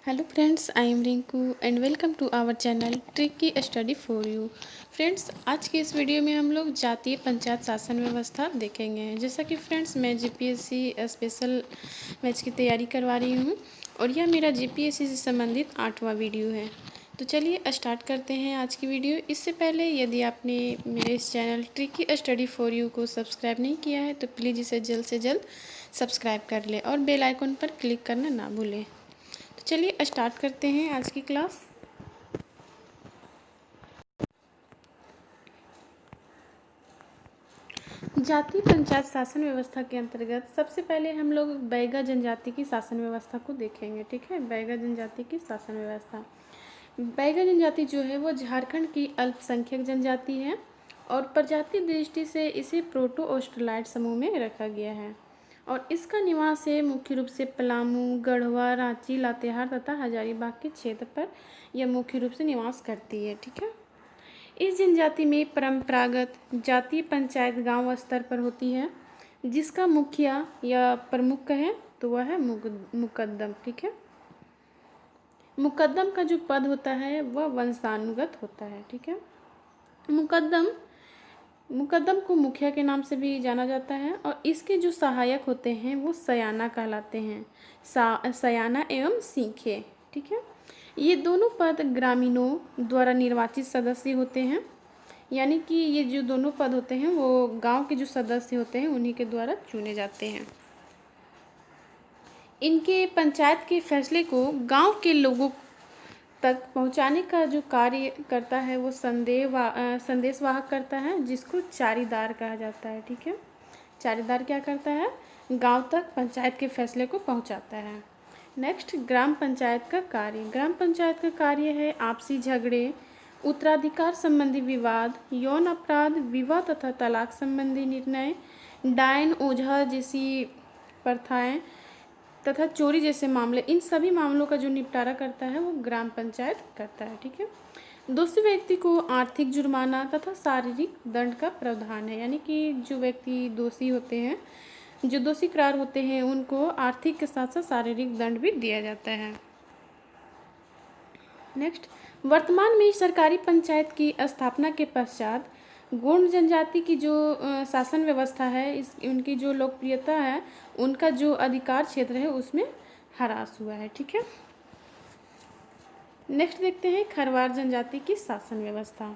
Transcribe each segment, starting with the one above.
Hello friends, I am Rinku and welcome to our channel tricky study for you. Friends, आज की इस video में हम लोग जातीय पंचायत शासन व्यवस्था देखेंगे। जैसा कि फ्रेंड्स, मैं जीपीएससी स्पेशल बैच की तैयारी करवा रही हूँ और यह मेरा जीपीएससी से संबंधित 8वां वीडियो है। तो चलिए स्टार्ट करते हैं आज की वीडियो। इससे पहले यदि आपने मेरे इस channel tricky study for you को सब्सक्राइब नहीं किया है तो प्लीज़ इसे जल्द से जल्द सब्सक्राइब कर लें और बेल आइकन पर क्लिक करना ना भूलें। तो चलिए स्टार्ट करते हैं आज की क्लास। जातीय पंचायत शासन व्यवस्था के अंतर्गत सबसे पहले हम लोग बैगा जनजाति की शासन व्यवस्था को देखेंगे। ठीक है, बैगा जनजाति की शासन व्यवस्था। बैगा जनजाति जो है वो झारखंड की अल्पसंख्यक जनजाति है और प्रजाति दृष्टि से इसे प्रोटो ऑस्ट्रेलाइड समूह में रखा गया है और इसका निवास है मुख्य रूप से पलामू, गढ़वा, रांची, लातेहार तथा हजारीबाग के क्षेत्र पर यह मुख्य रूप से निवास करती है। ठीक है, इस जनजाति में परंपरागत जातीय पंचायत गांव स्तर पर होती है जिसका मुखिया या प्रमुख कहें तो वह है मुकद्दम। ठीक है, मुकद्दम का जो पद होता है वह वंशानुगत होता है। ठीक है, मुकद्दम मुकद्दम को मुखिया के नाम से भी जाना जाता है और इसके जो सहायक होते हैं वो सयाना कहलाते हैं, सयाना एवं सीखे। ठीक है, ये दोनों पद ग्रामीणों द्वारा निर्वाचित सदस्य होते हैं, यानी कि ये जो दोनों पद होते हैं वो गांव के जो सदस्य होते हैं उन्हीं के द्वारा चुने जाते हैं। इनके पंचायत के फैसले को गांव के लोगों तक पहुंचाने का जो कार्य करता है वो संदेशवाहक करता है, जिसको चारीदार कहा जाता है। ठीक है, चारीदार क्या करता है? गांव तक पंचायत के फैसले को पहुंचाता है। नेक्स्ट, ग्राम पंचायत का कार्य। ग्राम पंचायत का कार्य है आपसी झगड़े, उत्तराधिकार संबंधी विवाद, यौन अपराध, विवाह तथा तलाक संबंधी निर्णय, डायन ओझा जैसी प्रथाएं तथा चोरी जैसे मामले, इन सभी मामलों का जो निपटारा करता है वो ग्राम पंचायत करता है। ठीक है, दोषी व्यक्ति को आर्थिक जुर्माना तथा शारीरिक दंड का प्रावधान है, यानी कि जो व्यक्ति दोषी होते हैं, जो दोषी करार होते हैं, उनको आर्थिक के साथ साथ शारीरिक दंड भी दिया जाता है। नेक्स्ट, वर्तमान में सरकारी पंचायत की स्थापना के पश्चात गोंड जनजाति की जो शासन व्यवस्था है, उनकी जो लोकप्रियता है, उनका जो अधिकार क्षेत्र है उसमें ह्रास हुआ है। ठीक है, नेक्स्ट देखते हैं खरवार जनजाति की शासन व्यवस्था।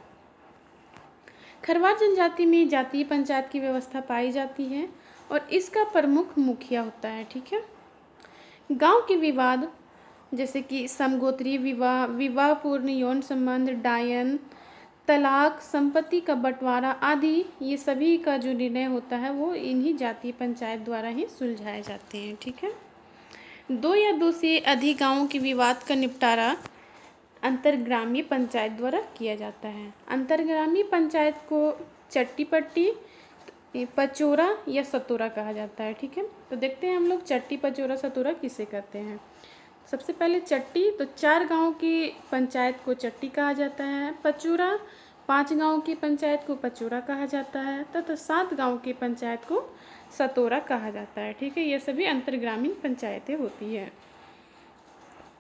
खरवार जनजाति में जातीय पंचायत की व्यवस्था पाई जाती है और इसका प्रमुख मुखिया होता है। ठीक है, गांव के विवाद जैसे कि समगोत्रीय विवाह, विवाह पूर्ण यौन संबंध, डायन, तलाक, संपत्ति का बंटवारा आदि, ये सभी का जो निर्णय होता है वो इन्हीं जातीय पंचायत द्वारा ही सुलझाए जाते हैं। ठीक है, दो या दो से अधिक गांवों के विवाद का निपटारा अंतरग्रामीय पंचायत द्वारा किया जाता है। अंतरग्रामीय पंचायत को चट्टी पट्टी, पचोरा या सतोरा कहा जाता है। ठीक है, तो देखते हैं हम लोग चट्टी, पचोरा, सतोरा किसे कहते हैं। सबसे पहले चट्टी, तो 4 गांव की पंचायत को चट्टी कहा जाता है। पचोरा, 5 गांव की पंचायत को पचोरा कहा जाता है तथा 7 गांव की पंचायत को सतोरा कहा जाता है। ठीक है, ये सभी अंतर्ग्रामीण पंचायतें होती है।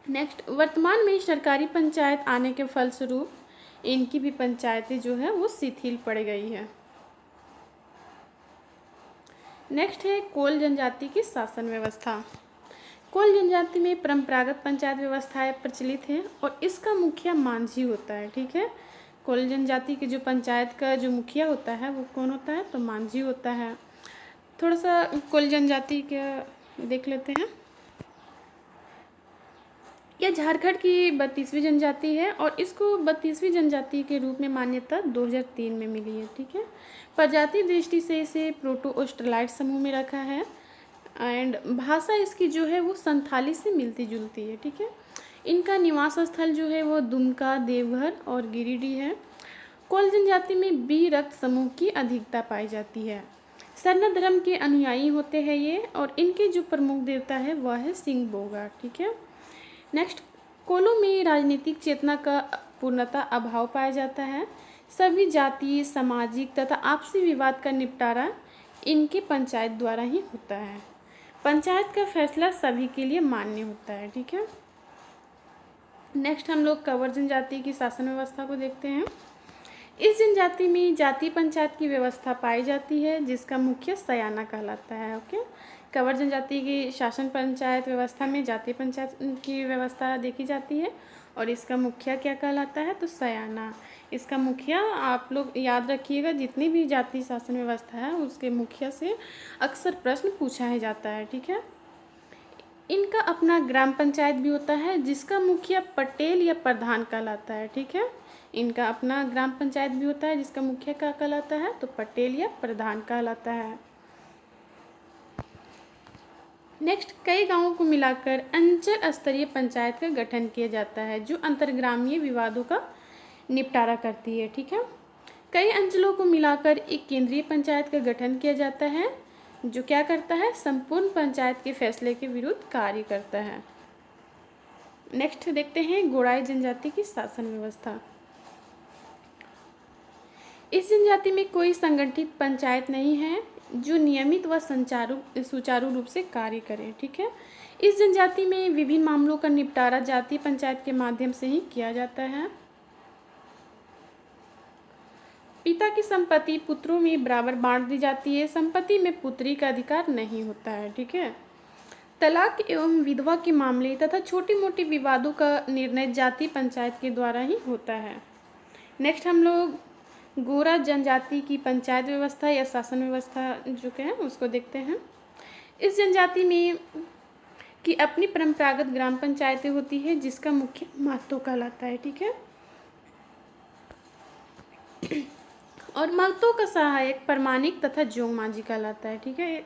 नेक्स्ट, वर्तमान में सरकारी पंचायत आने के फलस्वरूप इनकी भी पंचायतें जो है वो शिथिल पड़ गई है। नेक्स्ट है कोल जनजाति की शासन व्यवस्था। कोल जनजाति में परंपरागत पंचायत व्यवस्थाएं प्रचलित हैं और इसका मुखिया मांझी होता है। ठीक है, कोल जनजाति की जो पंचायत का जो मुखिया होता है वो कौन होता है? तो मांझी होता है। थोड़ा सा कोल जनजाति का देख लेते हैं। यह झारखंड की 32वीं जनजाति है और इसको 32वीं जनजाति के रूप में मान्यता 2003 में मिली है। ठीक है, प्रजाति दृष्टि से इसे प्रोटो ऑस्ट्रेलाइड समूह में रखा है एंड भाषा इसकी जो है वो संथाली से मिलती जुलती है। ठीक है, इनका निवास स्थल जो है वो दुमका, देवघर और गिरिडीह है। कोल जनजाति में बी रक्त समूह की अधिकता पाई जाती है। सरना धर्म के अनुयायी होते हैं ये और इनके जो प्रमुख देवता है वह है सिंह बोगा। ठीक है, नेक्स्ट, कोलों में राजनीतिक चेतना का पूर्णतः अभाव पाया जाता है। सभी जातीय, सामाजिक तथा आपसी विवाद का निपटारा इनके पंचायत द्वारा ही होता है। पंचायत का फैसला सभी के लिए मान्य होता है। ठीक है, नेक्स्ट हम लोग कंवर जनजाति की शासन व्यवस्था को देखते हैं। इस जनजाति में जाति पंचायत की व्यवस्था पाई जाती है, जिसका मुखिया सयाना कहलाता है। ओके, कंवर जनजाति की शासन पंचायत व्यवस्था में जाति पंचायत की व्यवस्था देखी जाती है और इसका मुखिया क्या कहलाता है, तो सयाना। इसका मुखिया आप लोग याद रखिएगा, जितनी भी जाति शासन व्यवस्था है उसके मुखिया से अक्सर प्रश्न पूछा ही जाता है। ठीक है, इनका अपना ग्राम पंचायत भी होता है, जिसका मुखिया पटेल या प्रधान कहलाता है। ठीक है, इनका अपना ग्राम पंचायत भी होता है, जिसका मुखिया क्या कहलाता है, तो पटेल या प्रधान कहलाता है। नेक्स्ट, कई गांवों को मिलाकर अंचल स्तरीय पंचायत का गठन किया जाता है, जो अंतर्ग्रामीय विवादों का निपटारा करती है। ठीक है, कई अंचलों को मिलाकर एक केंद्रीय पंचायत का गठन किया जाता है, जो क्या करता है, संपूर्ण पंचायत के फैसले के विरुद्ध कार्य करता है। नेक्स्ट देखते हैं गोड़ाई जनजाति की शासन व्यवस्था। इस जनजाति में कोई संगठित पंचायत नहीं है जो नियमित व सुचारू रूप से कार्य करे। ठीक है, इस जनजाति में विभिन्न मामलों का निपटारा जातीय पंचायत के माध्यम से ही किया जाता है। पिता की संपत्ति पुत्रों में बराबर बांट दी जाती है। संपत्ति में पुत्री का अधिकार नहीं होता है। ठीक है, तलाक एवं विधवा के मामले तथा छोटी मोटी विवादों का निर्णय जाति पंचायत के द्वारा ही होता है। नेक्स्ट हम लोग गोरा जनजाति की पंचायत व्यवस्था या शासन व्यवस्था जो क्या है उसको देखते हैं। इस जनजाति में की अपनी परंपरागत ग्राम पंचायतें होती है, जिसका मुख्य महत्व कहलाता है। ठीक है, और महतो का सहायक प्रमाणिक तथा जोंग मांझी कहलाता है। ठीक है,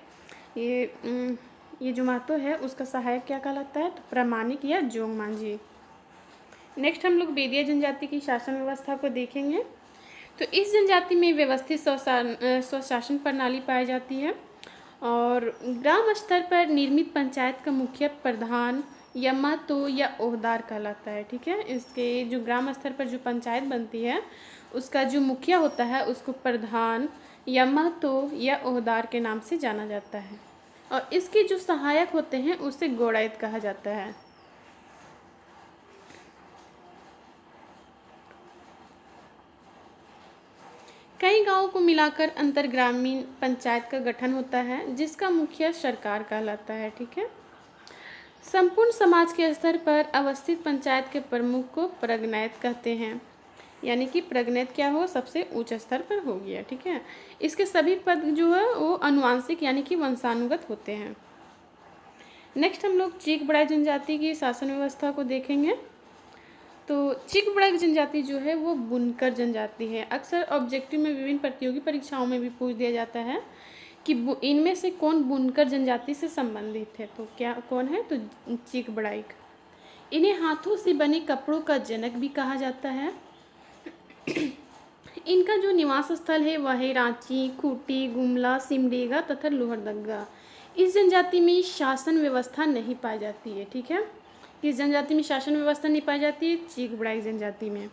ये जो महतो है उसका सहायक क्या कहलाता है, तो प्रमाणिक या जोंग मांझी। नेक्स्ट हम लोग बेदिया जनजाति की शासन व्यवस्था को देखेंगे। तो इस जनजाति में व्यवस्थित स्वशासन प्रणाली पाई जाती है और ग्राम स्तर पर निर्मित पंचायत का मुखिया प्रधान या महतो या ओहदार कहलाता है। ठीक है, इसके जो ग्राम स्तर पर जो पंचायत बनती है उसका जो मुखिया होता है उसको प्रधान या महतो या ओहदार के नाम से जाना जाता है और इसके जो सहायक होते हैं उसे गोड़ायत कहा जाता है। कई गांवों को मिलाकर अंतर्ग्रामीण पंचायत का गठन होता है, जिसका मुखिया सरकार कहलाता है। ठीक है, संपूर्ण समाज के स्तर पर अवस्थित पंचायत के प्रमुख को प्रगनायत कहते हैं, यानी कि प्रगनायत क्या हो, सबसे उच्च स्तर पर हो गया। ठीक है, इसके सभी पद जो है वो अनुवांशिक यानी कि वंशानुगत होते हैं। नेक्स्ट हम लोग चीक बड़ाई जनजाति की शासन व्यवस्था को देखेंगे। तो चीक बड़ाई जनजाति जो है वो बुनकर जनजाति है। अक्सर ऑब्जेक्टिव में विभिन्न प्रतियोगी परीक्षाओं में भी पूछ दिया जाता है कि इनमें से कौन बुनकर जनजाति से संबंधित है, तो क्या कौन है, तो चीक बड़ाइक। इन्हें हाथों से बने कपड़ों का जनक भी कहा जाता है। इनका जो निवास स्थल है वह है रांची, खूंटी, गुमला, सिमडेगा तथा लोहरदगा। इस जनजाति में शासन व्यवस्था नहीं पाई जाती है। ठीक है, किस जनजाति में शासन व्यवस्था नहीं पाई जाती है, चीक बड़ाई जनजाति में।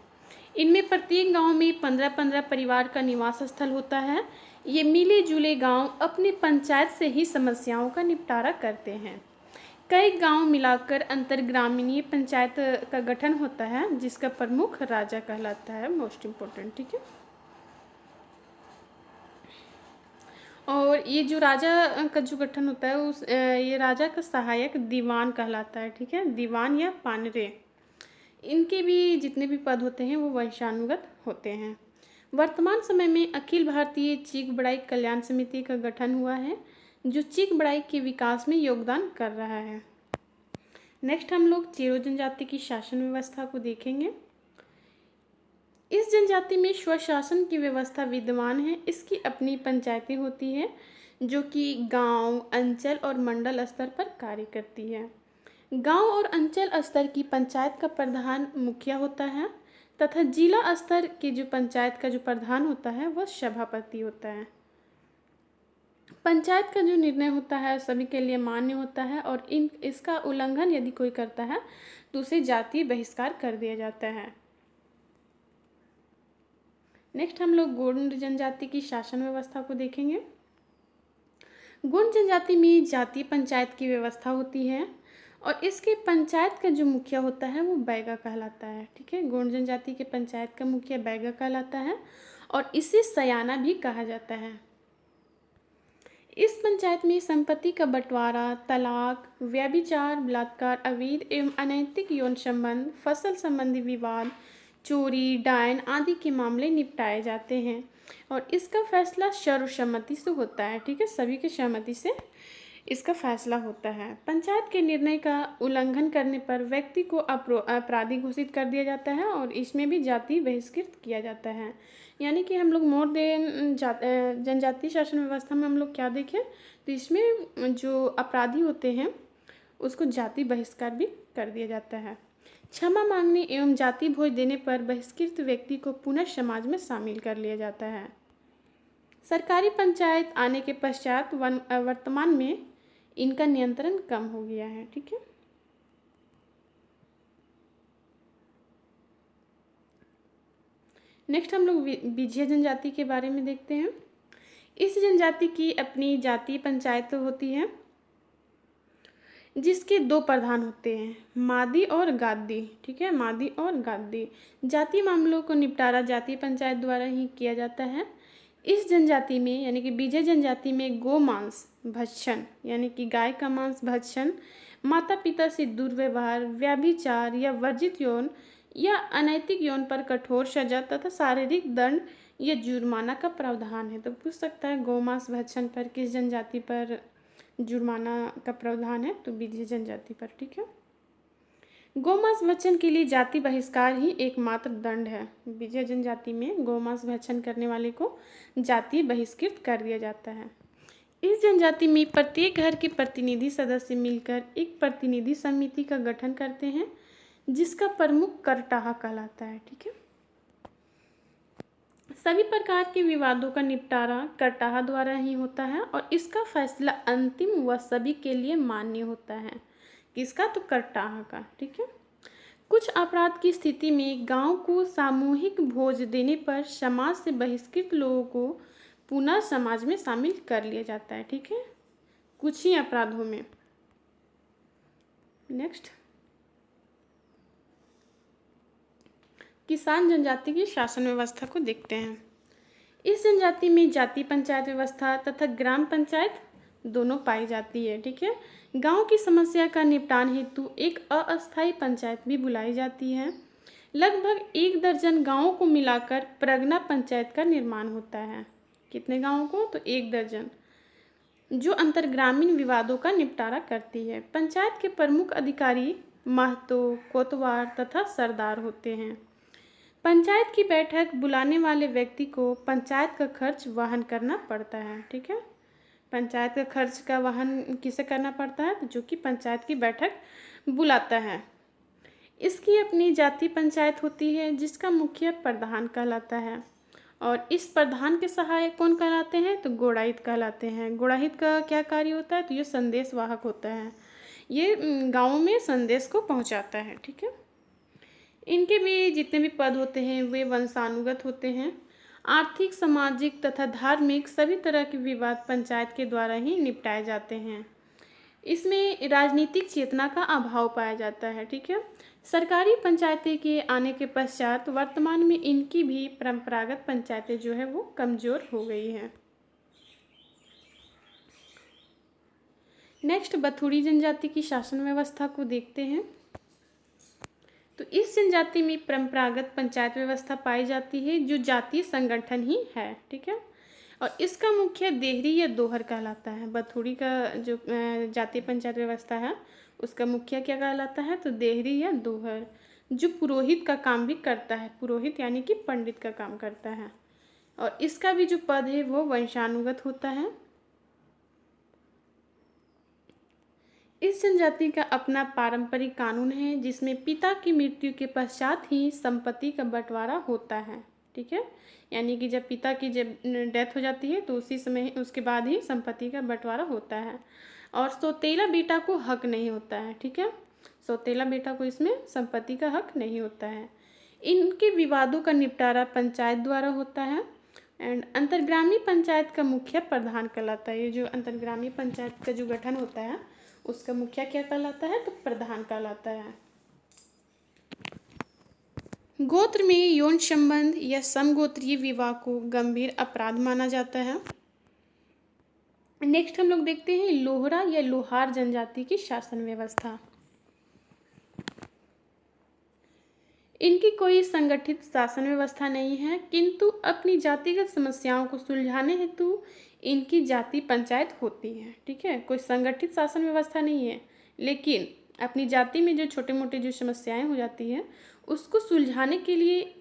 इनमें प्रत्येक गांव में 15-15 परिवार का निवास स्थल होता है। ये मिले जुले गांव अपने पंचायत से ही समस्याओं का निपटारा करते हैं। कई गांव मिलाकर अंतर्ग्रामीण पंचायत का गठन होता है, जिसका प्रमुख राजा कहलाता है, मोस्ट इम्पोर्टेंट। ठीक है, और ये जो राजा का जो गठन होता है ये राजा का सहायक दीवान कहलाता है। ठीक है, दीवान या पानरे, इनके भी जितने भी पद होते हैं वो वंशानुगत होते हैं। वर्तमान समय में अखिल भारतीय चीक बड़ाई कल्याण समिति का गठन हुआ है, जो चीक बड़ाई के विकास में योगदान कर रहा है। नेक्स्ट हम लोग चेरो जनजाति की शासन व्यवस्था को देखेंगे। इस जनजाति में स्वशासन की व्यवस्था विद्यमान है। इसकी अपनी पंचायतें होती हैं जो कि गांव, अंचल और मंडल स्तर पर कार्य करती है। गांव और अंचल स्तर की पंचायत का प्रधान मुखिया होता है तथा जिला स्तर की जो पंचायत का जो प्रधान होता है वह सभापति होता है। पंचायत का जो निर्णय होता है सभी के लिए मान्य होता है और इसका उल्लंघन यदि कोई करता है तो उसे जातीय बहिष्कार कर दिया जाता है। नेक्स्ट हम लोग गोंड जनजाति की शासन व्यवस्था को देखेंगे। गोंड जनजाति में जातीय पंचायत की व्यवस्था होती है और इसके पंचायत का जो मुखिया होता है वो बैगा कहलाता है। ठीक है, गोंड जनजाति के पंचायत का मुखिया बैगा कहलाता है और इसे सयाना भी कहा जाता है। इस पंचायत में संपत्ति का बंटवारा, तलाक, व्यभिचार, बलात्कार, अवैध एवं अनैतिक यौन संबंध, फसल संबंधी विवाद, चोरी, डायन आदि के मामले निपटाए जाते हैं और इसका फैसला सर्वसम्मति से होता है। ठीक है, सभी की सहमति से इसका फैसला होता है। पंचायत के निर्णय का उल्लंघन करने पर व्यक्ति को अपराधी घोषित कर दिया जाता है और इसमें भी जाति बहिष्कृत किया जाता है। यानी कि हम लोग मोर देन जनजातीय शासन व्यवस्था में हम लोग क्या देखें, तो इसमें जो अपराधी होते हैं उसको जाति बहिष्कार भी कर दिया जाता है। क्षमा मांगने एवं जाति भोज देने पर बहिष्कृत व्यक्ति को पुनः समाज में शामिल कर लिया जाता है। सरकारी पंचायत आने के पश्चात वर्तमान में इनका नियंत्रण कम हो गया है। ठीक है, नेक्स्ट हम लोग बिझिया जनजाति के बारे में देखते हैं। इस जनजाति की अपनी जातीय पंचायत होती है जिसके दो प्रधान होते हैं, मादी और गादी। ठीक है, मादी और गादी। जातीय मामलों को निपटारा जातीय पंचायत द्वारा ही किया जाता है। इस जनजाति में यानी कि बिझिया जनजाति में गो मांस भक्षण यानी कि गाय का मांस भक्षण, माता पिता से दुर्व्यवहार, व्यभिचार या वर्जित यौन या अनैतिक यौन पर कठोर सजा तथा शारीरिक दंड या जुर्माना का प्रावधान है। तो पूछ सकता है गौमांस भक्षण पर किस जनजाति पर जुर्माना का प्रावधान है, तो बिझिया जनजाति पर। ठीक है, गौमांस भक्षण के लिए जाति बहिष्कार ही एकमात्र दंड है। बिझिया जनजाति में गौमांस भक्षण करने वाले को जाति बहिष्कृत कर दिया जाता है। इस जनजाति में प्रत्येक घर के प्रतिनिधि सदस्य मिलकर एक प्रतिनिधि समिति का गठन करते हैं जिसका प्रमुख करटाहा कहलाता है। ठीक है, सभी प्रकार के विवादों का निपटारा करटाहा द्वारा ही होता है और इसका फैसला अंतिम व सभी के लिए मान्य होता है। किसका, तो करटाहा का। ठीक है, कुछ अपराध की स्थिति में गांव को सामूहिक भोज देने पर समाज से बहिष्कृत लोगों को पुनः समाज में शामिल कर लिया जाता है। ठीक है, कुछ ही अपराधों में। नेक्स्ट, किसान जनजाति की शासन व्यवस्था को देखते हैं। इस जनजाति में जाति पंचायत व्यवस्था तथा ग्राम पंचायत दोनों पाई जाती है। ठीक है, गांव की समस्या का निपटान हेतु एक अस्थायी पंचायत भी बुलाई जाती है। लगभग 1 दर्जन गांवों को मिलाकर प्रगना पंचायत का निर्माण होता है। कितने गांवों को, तो 1 दर्जन, जो अंतरग्रामीण विवादों का निपटारा करती है। पंचायत के प्रमुख अधिकारी महतो, कोतवाल तथा सरदार होते हैं। पंचायत की बैठक बुलाने वाले व्यक्ति को पंचायत का खर्च वहन करना पड़ता है। ठीक है, पंचायत का खर्च का वहन किसे करना पड़ता है, तो जो कि पंचायत की बैठक बुलाता है। इसकी अपनी जाति पंचायत होती है जिसका मुखिया प्रधान कहलाता है और इस प्रधान के सहायक कौन कहलाते हैं, तो गोड़ाहित कहलाते हैं। गोड़ाहित का क्या कार्य होता है, तो ये संदेश वाहक होता है, ये गाँव में संदेश को पहुँचाता है। ठीक है, इनके भी जितने भी पद होते हैं वे वंशानुगत होते हैं। आर्थिक, सामाजिक तथा धार्मिक सभी तरह के विवाद पंचायत के द्वारा ही निपटाए जाते हैं। इसमें राजनीतिक चेतना का अभाव पाया जाता है। ठीक है, सरकारी पंचायतें के आने के पश्चात वर्तमान में इनकी भी परंपरागत पंचायतें जो है वो कमजोर हो गई हैं। नेक्स्ट, बथुड़ी जनजाति की शासन व्यवस्था को देखते हैं। तो इस जनजाति में परंपरागत पंचायत व्यवस्था पाई जाती है जो जातीय संगठन ही है। ठीक है, और इसका मुख्य देहरी या दोहर कहलाता है। बथुड़ी का जो जातीय पंचायत व्यवस्था है उसका मुखिया क्या कहलाता है, तो देहरी या दोहर, जो पुरोहित का काम भी करता है। पुरोहित यानी कि पंडित का काम करता है और इसका भी जो पद है वो वंशानुगत होता है। इस जनजाति का अपना पारंपरिक कानून है जिसमें पिता की मृत्यु के पश्चात ही संपत्ति का बंटवारा होता है। ठीक है, यानी कि जब पिता की जब डेथ हो जाती है तो उसी समय उसके बाद ही संपत्ति का बंटवारा होता है और सौतेला बेटा को हक नहीं होता है। ठीक है, सौतेला बेटा को इसमें संपत्ति का हक नहीं होता है। इनके विवादों का निपटारा पंचायत द्वारा होता है एंड अंतर्ग्रामीण पंचायत का मुखिया प्रधान कहलाता है। ये जो अंतर्ग्रामीण पंचायत का जो गठन होता है उसका मुखिया क्या कहलाता है? तो प्रधान कहलाता है। गोत्र में यौन संबंध या समगोत्रीय विवाह को गंभीर अपराध माना जाता है। नेक्स्ट हम लोग देखते हैं लोहरा या लोहार जनजाति की शासन व्यवस्था। इनकी कोई संगठित शासन व्यवस्था नहीं है, किंतु अपनी जातिगत समस्याओं को सुलझाने हेतु इनकी जाति पंचायत होती है। ठीक है, कोई संगठित शासन व्यवस्था नहीं है, लेकिन अपनी जाति में जो छोटे मोटे जो समस्याएं हो जाती हैं उसको सुलझाने के लिए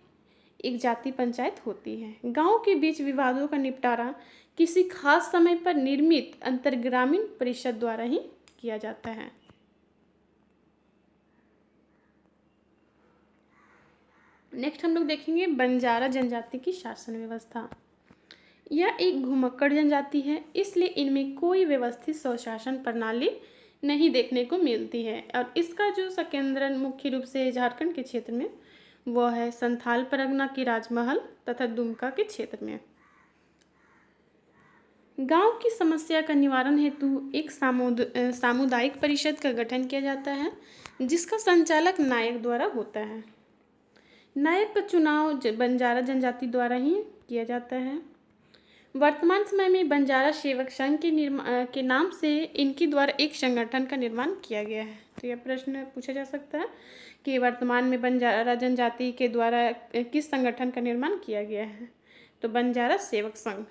एक जाति पंचायत होती है। गांव के बीच विवादों का निपटारा किसी खास समय पर निर्मित अंतरग्रामीण परिषद द्वारा ही किया जाता है। नेक्स्ट हम लोग देखेंगे बंजारा जनजाति की शासन व्यवस्था। यह एक घुमक्कड़ जनजाति है, इसलिए इनमें कोई व्यवस्थित स्वशासन प्रणाली नहीं देखने को मिलती है। और इसका जो संकेंद्रण मुख्य रूप से झारखंड के क्षेत्र में वह है संथाल परगना की राजमहल तथा दुमका के क्षेत्र में। गांव की समस्या का निवारण हेतु एक सामुदायिक परिषद का गठन किया जाता है, जिसका संचालक नायक द्वारा होता है। नायक का चुनाव बंजारा जनजाति द्वारा ही किया जाता है। वर्तमान समय में बंजारा सेवक संघ के नाम से इनके द्वारा एक संगठन का निर्माण किया गया है। तो यह प्रश्न पूछा जा सकता है कि वर्तमान में बंजारा जनजाति के द्वारा किस संगठन का निर्माण किया गया है? तो बंजारा सेवक संघ।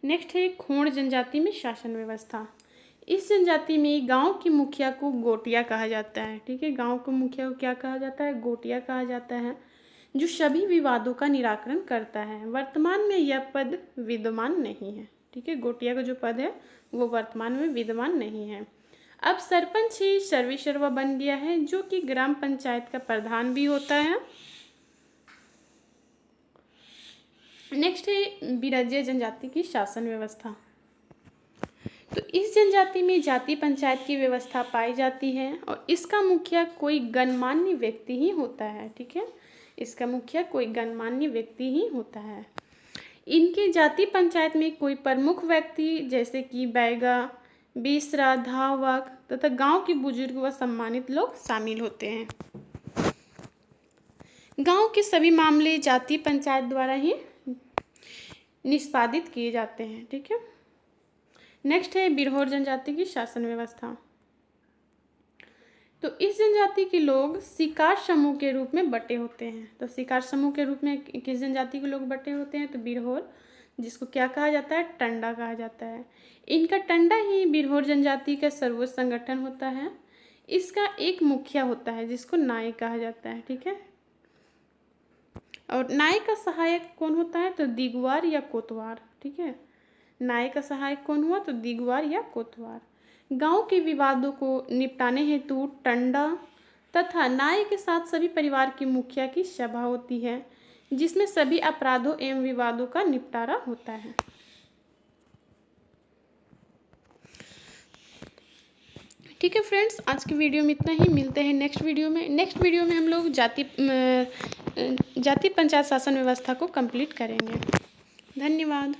नेक्स्ट है खोंड जनजाति में शासन व्यवस्था। इस जनजाति में गांव के मुखिया को गोटिया कहा जाता है। ठीक है, गांव के मुखिया को क्या कहा जाता है? गोटिया कहा जाता है, जो सभी विवादों का निराकरण करता है। वर्तमान में यह पद विद्यमान नहीं है। ठीक है, गोटिया का जो पद है वो वर्तमान में विद्यमान नहीं है। अब सरपंच ही सर्वेसर्वा बन गया है, जो कि ग्राम पंचायत का प्रधान भी होता है। नेक्स्ट है बिरजिया जनजाति की शासन व्यवस्था। तो इस जनजाति में जाति पंचायत की व्यवस्था पाई जाती है और इसका मुखिया कोई गणमान्य व्यक्ति ही होता है। ठीक है, इसका मुखिया कोई गणमान्य व्यक्ति ही होता है। इनके जाति पंचायत में कोई प्रमुख व्यक्ति जैसे कि बैगा, बेसरा, धावक तथा गांव के बुजुर्ग व सम्मानित लोग शामिल होते हैं। गांव के सभी मामले जाति पंचायत द्वारा ही निष्पादित किए जाते हैं। ठीक है, नेक्स्ट है बिरहोर जनजाति की शासन व्यवस्था। तो इस जनजाति के लोग शिकार समूह के रूप में बटे होते हैं। तो शिकार समूह के रूप में किस जनजाति के लोग बटे होते हैं? तो बिरहोर, जिसको क्या कहा जाता है? टंडा कहा जाता है। इनका टंडा ही बिरहोर जनजाति का सर्वोच्च संगठन होता है। इसका एक मुखिया होता है जिसको नायक कहा जाता है। ठीक है, और नायक का सहायक कौन होता है? तो दिगवार या कोतवार। ठीक है, नायक का सहायक कौन हुआ? तो दिगवार या कोतवार। गांव के विवादों को निपटाने हेतु टंडा तथा नायक के साथ सभी परिवार के मुखिया की सभा होती है, जिसमें सभी अपराधों एवं विवादों का निपटारा होता है। ठीक है फ्रेंड्स, आज की वीडियो में इतना ही। मिलते हैं नेक्स्ट वीडियो में। नेक्स्ट वीडियो में हम लोग जाति पंचायत शासन व्यवस्था को कंप्लीट करेंगे। धन्यवाद।